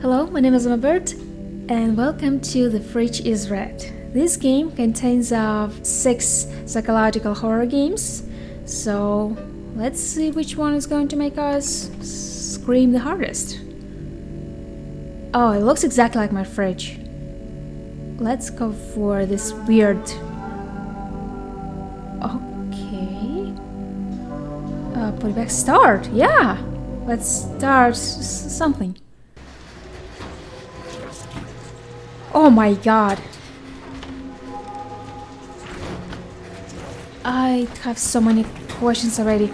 Hello, my name is Bert, and welcome to The Fridge is Red. This game contains 6 psychological horror games, so let's see which one is going to make us scream the hardest. Oh, it looks exactly like my fridge. Let's go for this weird... Okay... put it back. Start! Yeah! Let's start something. Oh my god. I have so many questions already.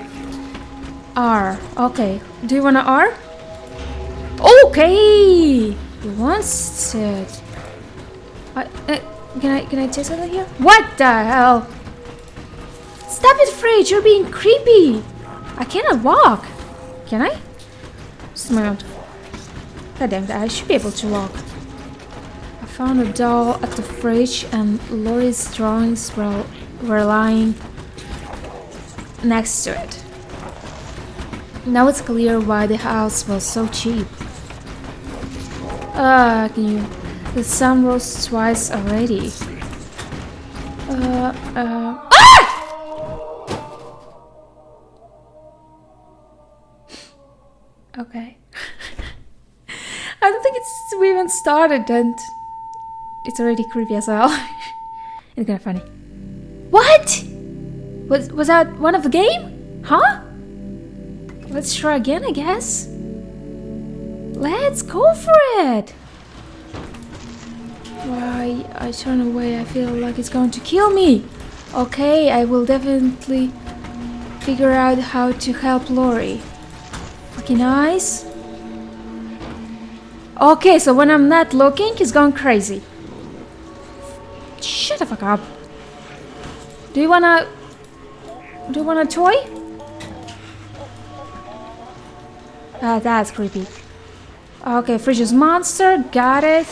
R. Okay. Do you wanna R? Okay! You wants it. Can I take something here? What the hell? Stop it, Fridge! You're being creepy! I cannot walk. Can I? Just a moment. God damn it, I should be able to walk. I found a doll at the fridge and Lori's drawings were lying next to it. Now it's clear why the house was so cheap. The sun rose twice already. Ah! Okay. I don't think we even started and it's already creepy as well. It's kind of funny. What? Was that one of the game? Huh? Let's try again, I guess. Let's go for it. Why I turn away, I feel like it's going to kill me. Okay, I will definitely figure out how to help Lori. Fucking eyes. Okay, so when I'm not looking, he's going crazy. Shut the fuck up. Do you want a toy? That's creepy. Okay, Fridge's monster, got it.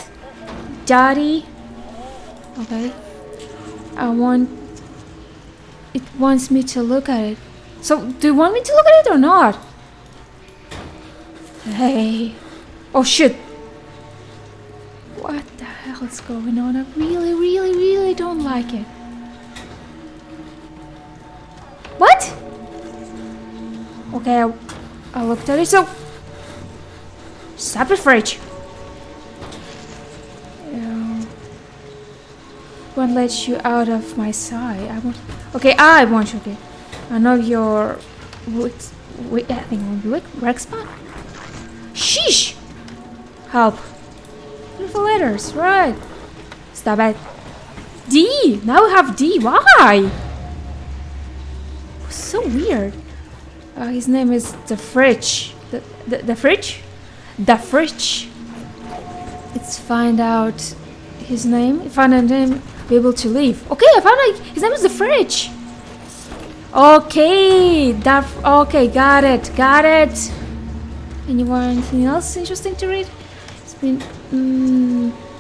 Daddy. Okay. It wants me to look at it. So, do you want me to look at it or not? Hey. Oh shit. What the hell is going on? I really don't like it. What? Okay, I looked at it, so... Stop it, Fridge. Won't let you out of my sight. I want you. Okay. I know your... I think work spot? Sheesh! Help. Beautiful letters, right. Stop it. D! Now we have D. Why? So weird. His name is the Fridge. The Fridge? The Fridge. Let's find out his name. If I find a name, be able to leave. Okay, I found out his name is the Fridge. Okay, okay, got it. Anything else interesting to read? It's been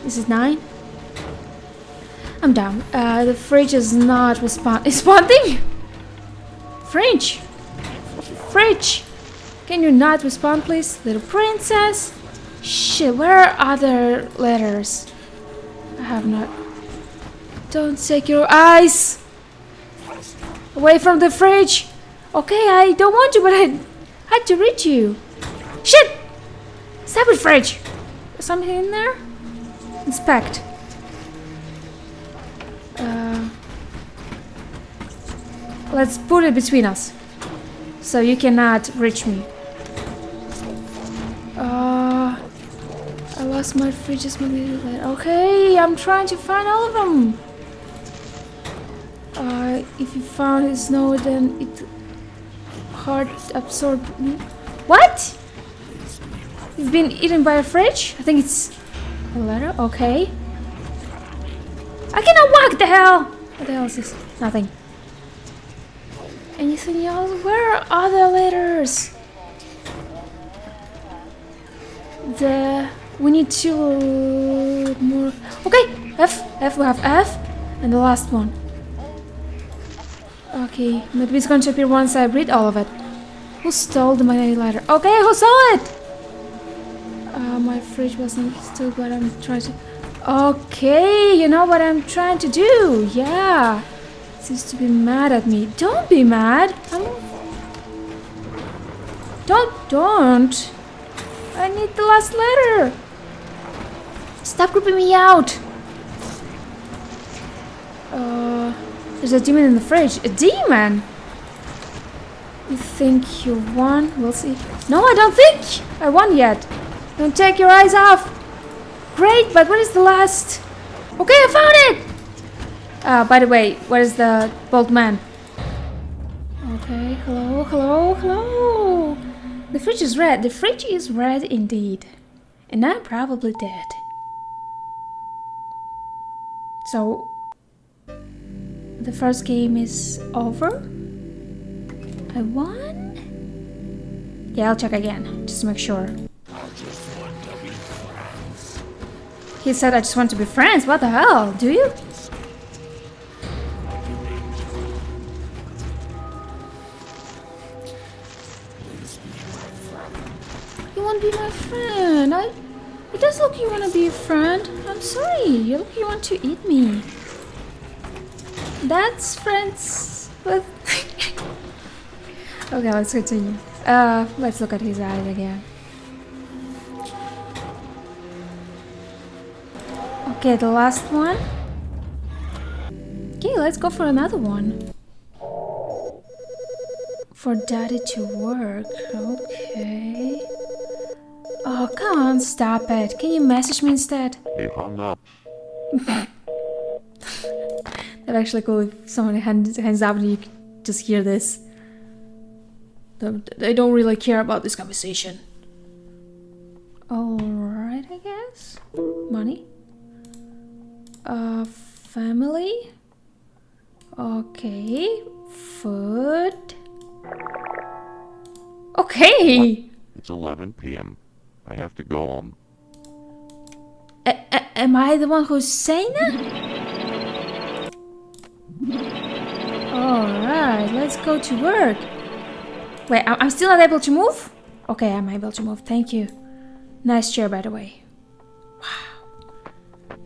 this is 9. I'm down. The Fridge is not responding. Fridge, can you not respond, please, little princess? Shit, where are other letters? I have not. Don't take your eyes away from the Fridge. Okay, I don't want to, but I had to reach you. Shit! Stop it, Fridge. Something in there? Inspect. Let's put it between us, so you cannot reach me. I lost my fridges. Okay, I'm trying to find all of them. If you found his note, then it hard absorbed me. What? He's been eaten by a fridge? I think it's a letter. Okay. I cannot walk. The hell? What the hell is this? Nothing. Anything else? Where are other letters? We need 2 more. Okay, F. We have F, and the last one. Okay, maybe it's going to appear once I read all of it. Who stole the money letter? Okay, who stole it? My my fridge wasn't still what I'm trying to... Okay, you know what I'm trying to do. Yeah. Seems to be mad at me. Don't be mad. Don't. I need the last letter. Stop creeping me out. There's a demon in the fridge. A demon? You think you won? We'll see. No, I don't think I won yet. Don't take your eyes off. Great, but what is the last? Okay, I found it! By the way, where is the bald man? Okay, hello. The fridge is red. The fridge is red indeed. And I'm probably dead. So, the first game is over? I won? Yeah, I'll check again, just to make sure. He said I just want to be friends. What the hell? Do you? You won't be my friend. It does look you want to be a friend. I'm sorry. You look you want to eat me. That's friends with... Okay, let's continue. Let's look at his eyes again. Okay, the last one. Okay, let's go for another one. For daddy to work. Okay. Oh, come on, stop it. Can you message me instead? He hung up. That'd actually cool if someone hands up and you could just hear this. They don't really care about this conversation. Alright, I guess. Money. Family. Okay. Food. Okay. It's 11 p.m. I have to go home. Am I the one who's saying that? Alright, let's go to work. Wait, I'm still not able to move? Okay, I'm able to move. Thank you. Nice chair, by the way. Wow.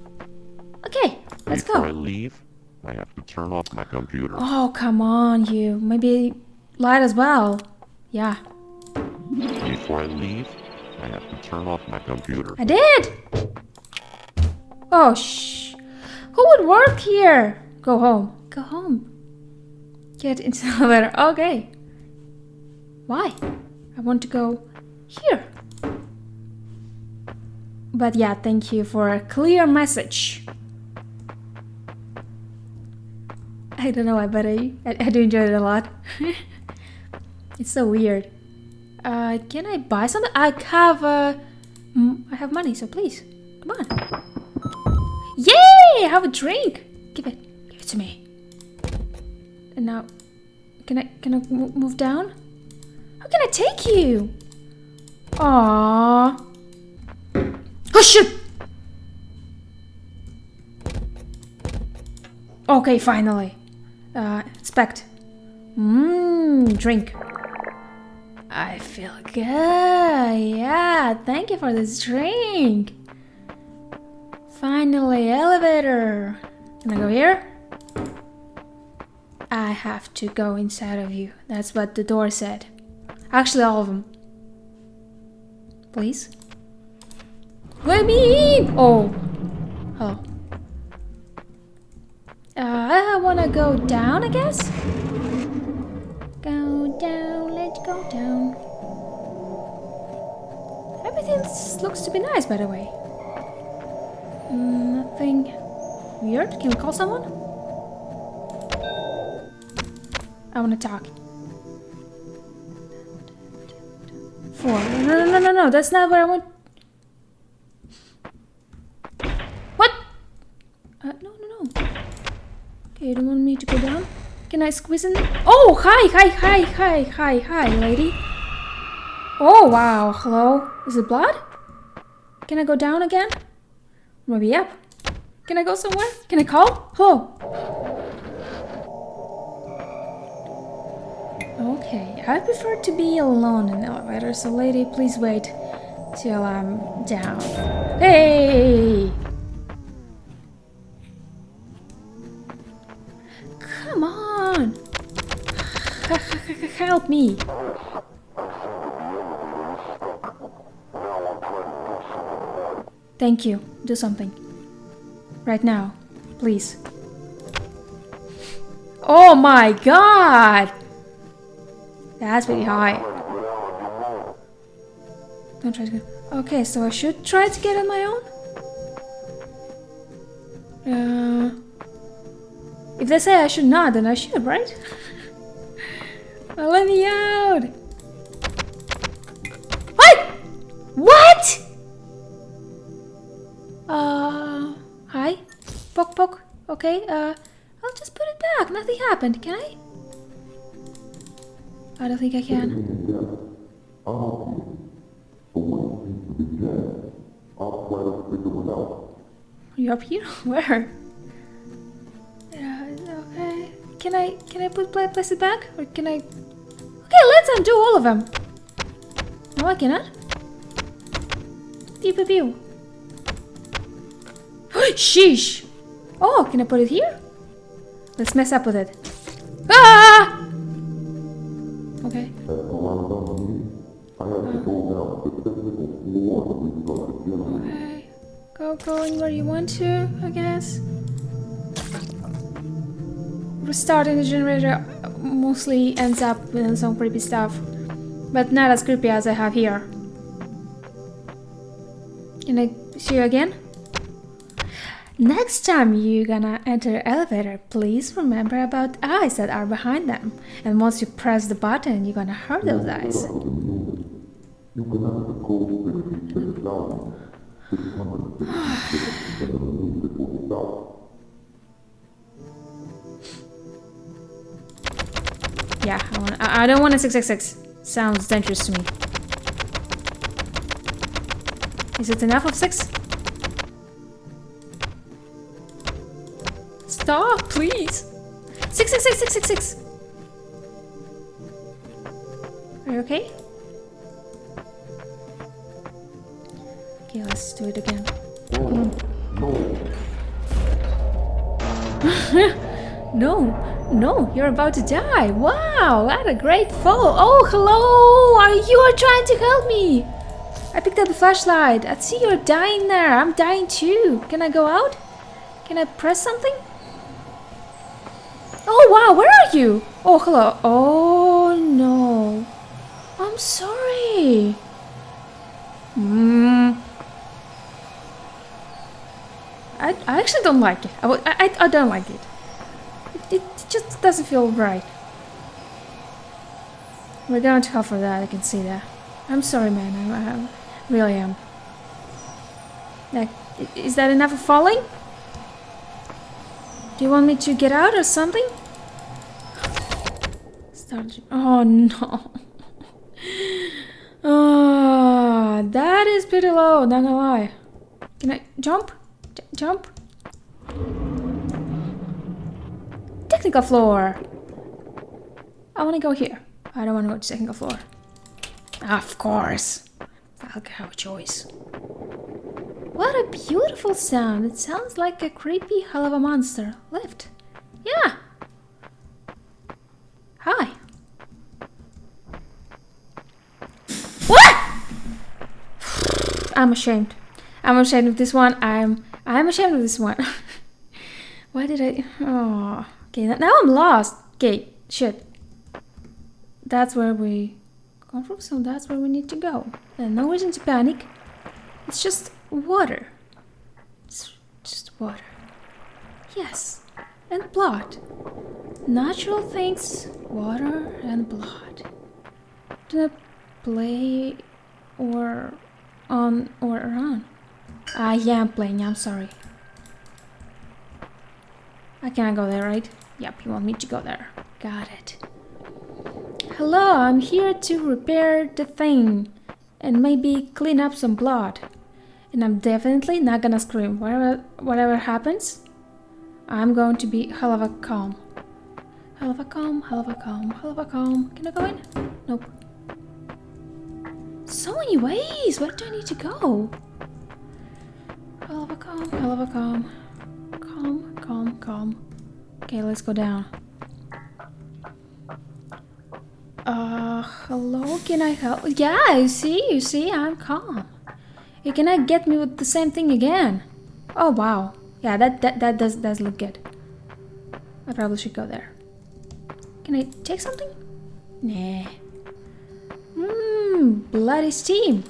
Okay, let's go. Before I leave, I have to turn off my computer. Oh, come on, you. Maybe light as well. Yeah. Before I leave, I have to turn off my computer. I did! Oh, shh. Who would work here? Go home. Go home. Get into the elevator. Okay. Why? I want to go here. But yeah, thank you for a clear message. I don't know why, but I do enjoy it a lot. It's so weird. Can I buy something? I have money, so please, come on. Yay! I have a drink. Give it to me. And now, can I move down? How can I take you? Aww. Oh shit! Okay, finally. Inspect. Drink. I feel good. Yeah, thank you for this drink. Finally, elevator. Can I go here? I have to go inside of you. That's what the door said. Actually, all of them. Please. Let me in! Oh. Hello. I wanna go down, I guess? Go down, let's go down. Everything looks to be nice, by the way. Nothing weird? Can we call someone? I wanna talk. 4. No, that's not where I want. What? No. Okay, you don't want me to go down? Can I squeeze in? Oh, hi, lady. Oh, wow, hello. Is it blood? Can I go down again? Maybe up. Can I go somewhere? Can I call? Hello. Okay, I prefer to be alone in the elevator, so lady, please wait. till I'm down. Hey! Come on! Help me! Thank you. Do something. Right now. Please. Oh my god! That's pretty high. Don't try to get... Okay, so I should try to get on my own? If they say I should not, then I should, right? Well, let me out! What? What? Hi? Poke poke. Okay, I'll just put it back. Nothing happened. Can I? I don't think I can. You up here? Where? Okay. Can I place it back? Or can I... Okay, let's undo all of them. No, I cannot. Pew pew pew. Sheesh! Oh, can I put it here? Let's mess up with it. Ah! Okay. Okay. Go anywhere you want to, I guess. Restarting the generator mostly ends up with some creepy stuff, but not as creepy as I have here. Can I see you again? Next time you're gonna enter the elevator, please remember about eyes that are behind them. And once you press the button, you're gonna hurt those eyes. Yeah, I don't want a 666. Sounds dangerous to me. Is it enough of 6? Stop, please. 666. Are you okay? Okay, let's do it again. No, you're about to die. Wow, what a great fall. Oh, hello. You are trying to help me. I picked up the flashlight. I see you're dying there. I'm dying too. Can I go out? Can I press something? Oh, wow, where are you? Oh, hello. Oh, no. I'm sorry. I actually don't like it. I don't like it. It just doesn't feel right. We're going to hell for that, I can see that. I'm sorry, man. I really am. Like, is that enough of falling? Do you want me to get out or something? Oh no. Oh, that is pretty low, not gonna lie. Can I jump? Jump? Technical floor. I wanna go here. I don't wanna go to technical floor. Of course. I'll have a choice. What a beautiful sound. It sounds like a creepy hell of a monster. Lift. Yeah. Hi. What? I'm ashamed. I'm ashamed of this one. I'm ashamed of this one. Why did I... Oh. Okay, now I'm lost. Okay, shit. That's where we come from, so that's where we need to go. And no reason to panic. It's just water. It's just water. Yes. And blood. Natural things, water and blood. Do not play or on or around. I am playing, I'm sorry. I cannot go there, right? Yep, you want me to go there. Got it. Hello, I'm here to repair the thing and maybe clean up some blood. And I'm definitely not gonna scream. Whatever happens, I'm going to be hell of a calm. Hell of a calm. Can I go in? Nope. so many ways. Where do I need to go? Calm. Calm. Okay, let's go down. Hello, can I help? Yeah, you see, I'm calm. You cannot get me with the same thing again. Oh, wow. Yeah, that does look good. I probably should go there. Can I take something? Nah. Bloody steam.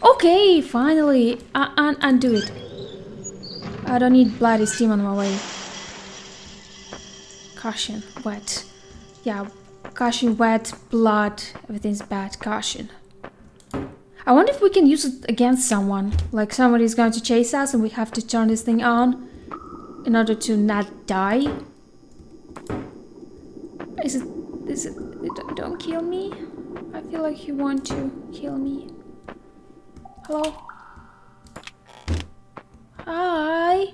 Okay, finally. Undo it. I don't need bloody steam on my way. Caution, wet. Yeah, caution, wet, blood. Everything's bad. Caution. I wonder if we can use it against someone. Like somebody's going to chase us and we have to turn this thing on in order to not die. Is it... Don't kill me. I feel like you want to kill me. Hello? Hi.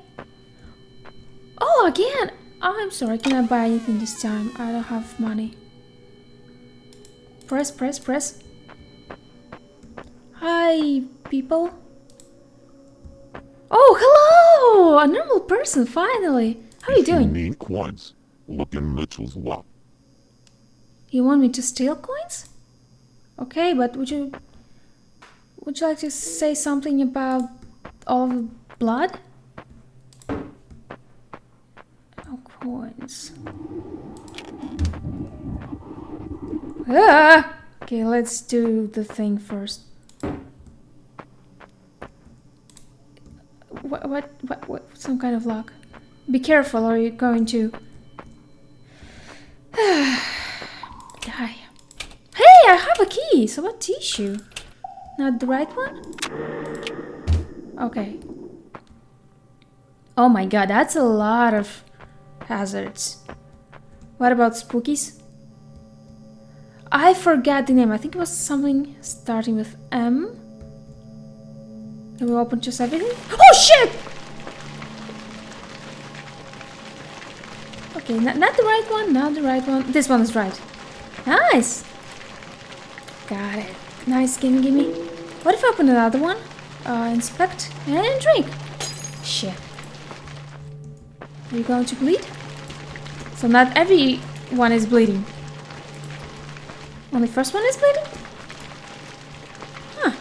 Oh, again. I'm sorry. Can I buy anything this time? I don't have money. Press. Hi, people. Oh, hello! A normal person, finally. How are you doing? You need coins. Look in Mitchell's lock. You want me to steal coins? Okay, but would you like to say something about all the blood? Oh, coins. Ah! Okay, let's do the thing first. What? Some kind of lock. Be careful or you're going to... die. Hey, I have a key! So what tissue? Not the right one? Okay. Oh my god, that's a lot of hazards. What about spookies? I forgot the name. I think it was something starting with M. Can we open just everything? Oh shit! Okay, not the right one, not the right one. This one is right. Nice! Got it. Nice, gimme. What if I open another one? Inspect and drink. Shit. Are you going to bleed? So not everyone is bleeding. Only first one is bleeding? Huh.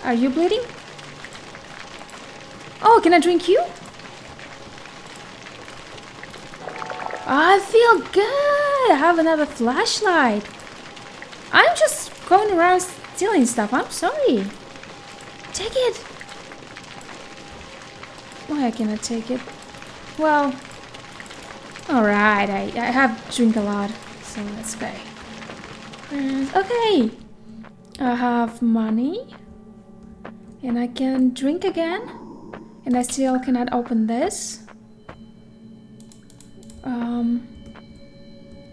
Are you bleeding? Oh, can I drink you? I feel good! I have another flashlight. I'm just going around stealing stuff. I'm sorry. Take it. Why can't I take it? Well, alright. I have drink a lot, so that's okay. Okay. I have money. And I can drink again. And I still cannot open this.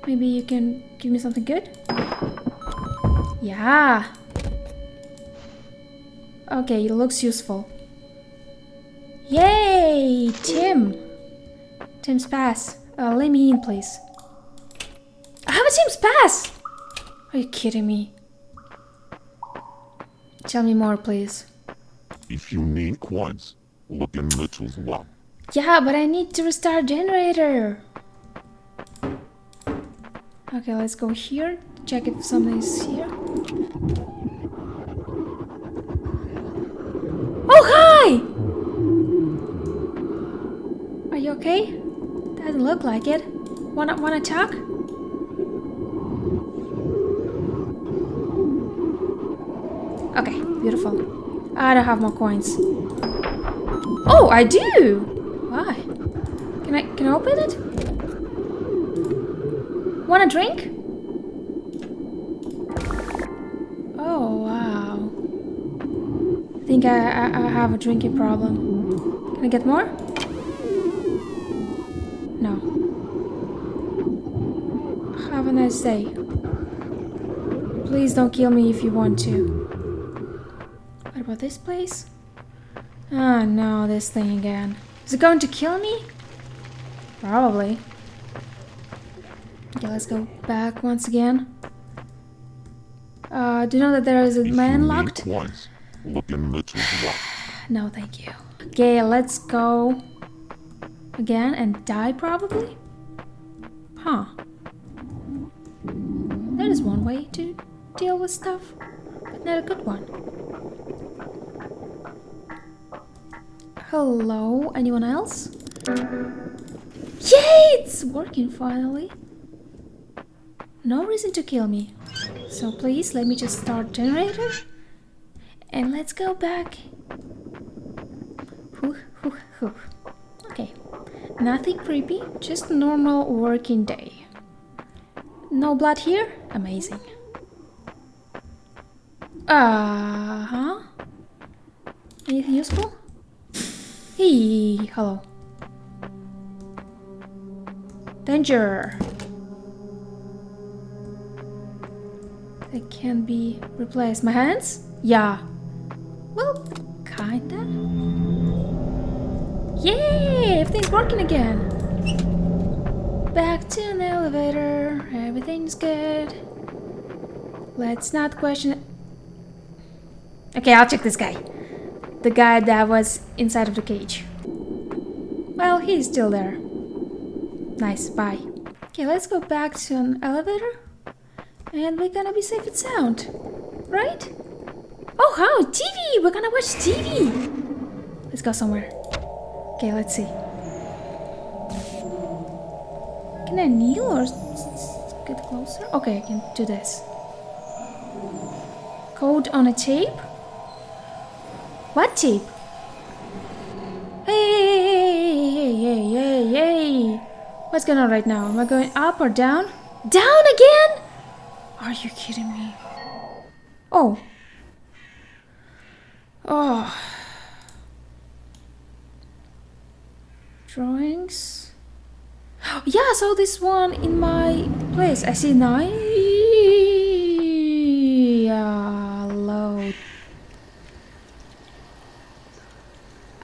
Maybe you can give me something good? Yeah. Okay, it looks useful. Yay! Tim's pass. Let me in, please. I have a Tim's pass! Are you kidding me? Tell me more, please. If you need coins, look in Mitchell's lock. Yeah, but I need to restart generator. Okay, let's go here. Check if something is here. Oh, hi! Are you okay? Doesn't look like it. Wanna talk? Okay, beautiful. I don't have more coins. Oh, I do! Why? Can I open it? Want a drink? Oh, wow. I think I have a drinking problem. Can I get more? No. Have a nice day. Please don't kill me if you want to. What about this place? Ah, no, this thing again. Is it going to kill me? Probably. Okay, let's go back once again. Do you know that there is a If man you locked? need twice, look in the toolbox. No, thank you. Okay, let's go again and die probably? Huh. That is one way to deal with stuff, but not a good one. Hello, anyone else? Yay, it's working finally. No reason to kill me. So please, let me just start generator. And let's go back. Okay, nothing creepy, just a normal working day. No blood here? Amazing. Uh-huh. Anything useful? Hey, hello. Danger. They can be replaced. My hands? Yeah. Well, kinda. Yay! Everything's working again. Back to an elevator. Everything's good. Let's not question it. Okay, I'll check this guy. The guy that was inside of the cage. Well, he's still there. Nice, bye. Okay, let's go back to an elevator. And we're gonna be safe and sound. Right? Oh, how? TV! We're gonna watch TV! Let's go somewhere. Okay, let's see. Can I kneel or get closer? Okay, I can do this. Code on a tape? What tape? Hey! What's going on right now? Am I going up or down? Down again? Are you kidding me? Oh. Oh. Drawings. Yeah, I saw this one in my place. I see 9. Load.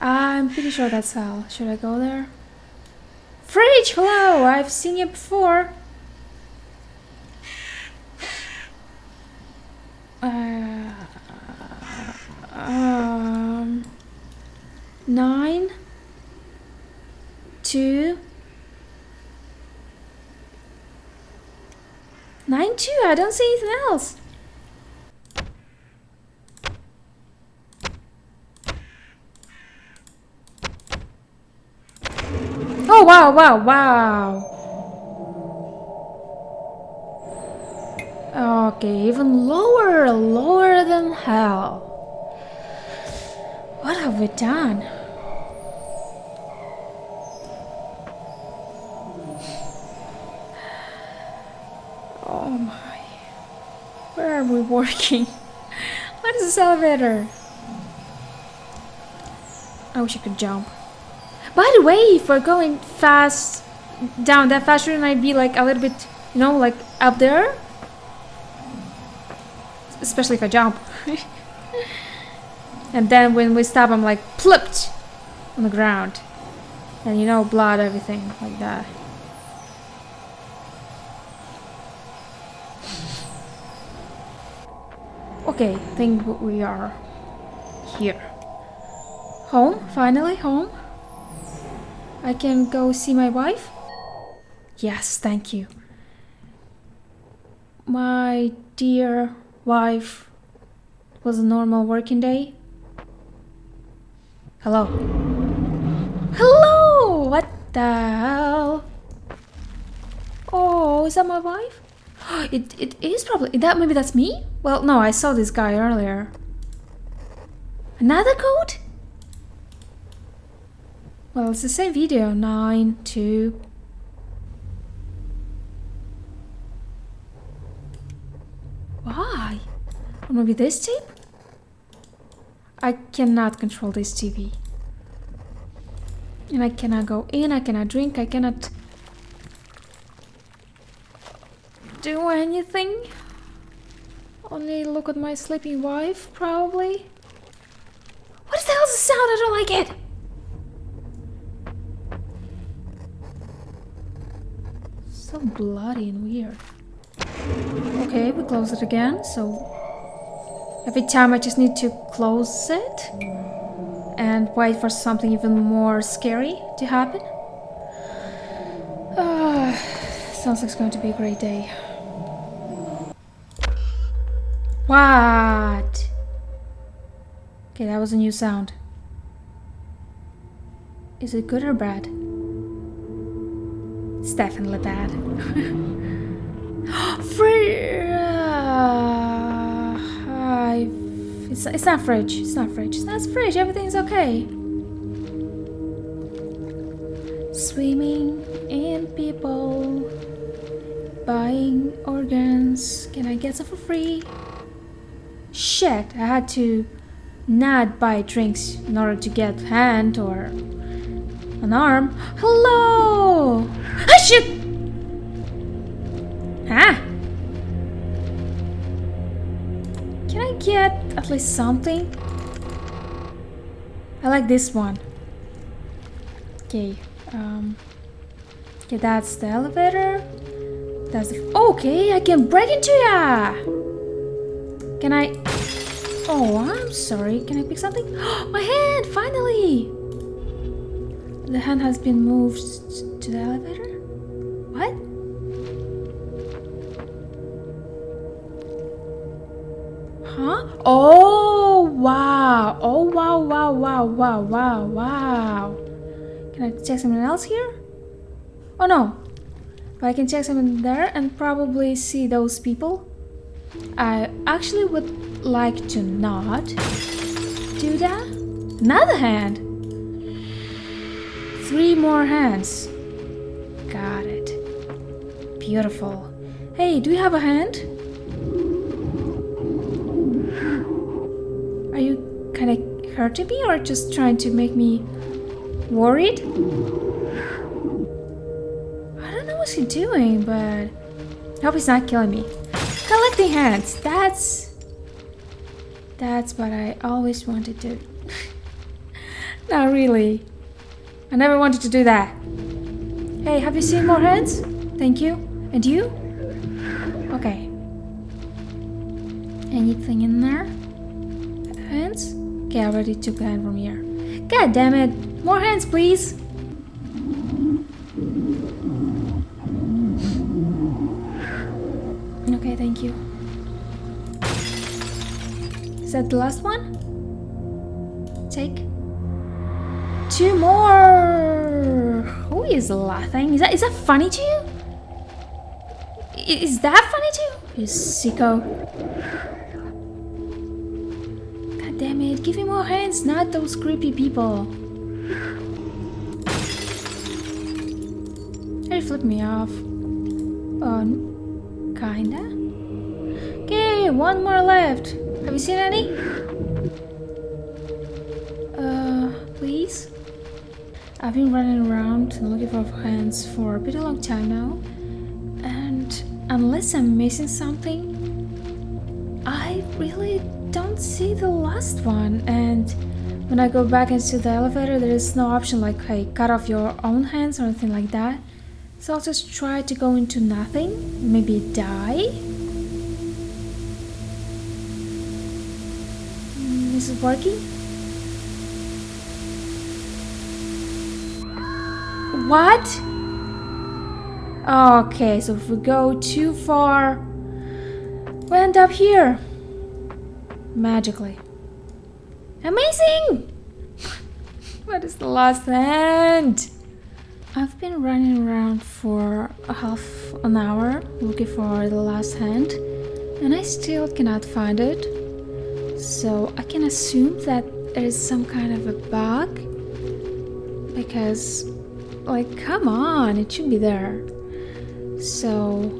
I'm pretty sure that's Al. Should I go there? Fridge, hello! I've seen you before. 9, 2, 9, 2. I don't see anything else. Oh, wow. Okay, even lower than hell. What have we done? Oh my. Where are we working? What is this elevator? I wish I could jump. By the way, if we're going fast down that fast, shouldn't I be like a little bit, you know, like up there? Especially if I jump. And then when we stop, I'm like plopped on the ground. And you know, blood, everything like that. Okay, I think we are here. Home, finally home. I can go see my wife? Yes, thank you. My dear wife, it was a normal working day. Hello. Hello! What the hell? Oh, is that my wife? It is probably that. Maybe that's me. Well, no, I saw this guy earlier. Another code? Well, it's the same video. 9, 2. Why? Or maybe this tape? I cannot control this TV. And I cannot go in, I cannot drink, I cannot do anything. Only look at my sleeping wife, probably. What the hell is the sound? I don't like it. So bloody and weird. Okay, we close it again. So every time I just need to close it and wait for something even more scary to happen. Sounds like it's going to be a great day. What? Okay, that was a new sound. Is it good or bad? It's definitely bad. It's not fridge. It's not fridge. That's fridge. Everything's okay. Swimming in people. Buying organs. Can I get some for free? Shit, I had to not buy drinks in order to get a hand or an arm. Hello! Ah, shit! Huh? Can I get at least something? I like this one. Okay, okay, that's the elevator. That's the... Okay, I can break into ya! Can I... Oh, I'm sorry. Can I pick something? My hand! Finally! The hand has been moved to the elevator? What? Huh? Oh, wow. Oh, wow, wow, wow, wow, wow, wow. Can I check something else here? Oh, no. But I can check something there and probably see those people. I actually would like to not do that. Another hand. 3 more hands. Got it. Beautiful. Hey, do you have a hand? Are you kind of hurting me or just trying to make me worried? I don't know what he's doing, but I hope he's not killing me. Collecting hands. That's what I always wanted to. Not really. I never wanted to do that. Hey, have you seen more hands? Thank you. And you? Okay. Anything in there? Hands? Okay, I already took a hand from here. God damn it. More hands, please. Okay, thank you. Is that the last one? Take 2 more. Who is laughing? Is that funny to you? Is that funny to you? You sicko. God damn it! Give me more hands, not those creepy people. They flipped me off. Kinda. Okay, 1 more left. Have you seen any? Please? I've been running around and looking for hands for a pretty long time now. And unless I'm missing something, I really don't see the last one. And when I go back into the elevator, there is no option like, hey, cut off your own hands or anything like that. So I'll just try to go into nothing, maybe die. Is it working? What? Okay, so if we go too far, we end up here. Magically. Amazing! What is the last hand? I've been running around for a half an hour looking for the last hand, and I still cannot find it. So I can assume that there is some kind of a bug, because, like, come on, it should be there. So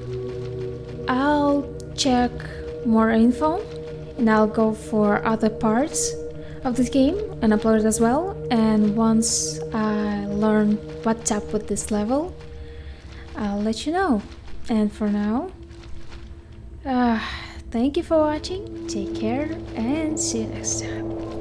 I'll check more info and I'll go for other parts of this game and upload it as well. And once I learn what's up with this level, I'll let you know. And for now, thank you for watching, take care, and see you next time.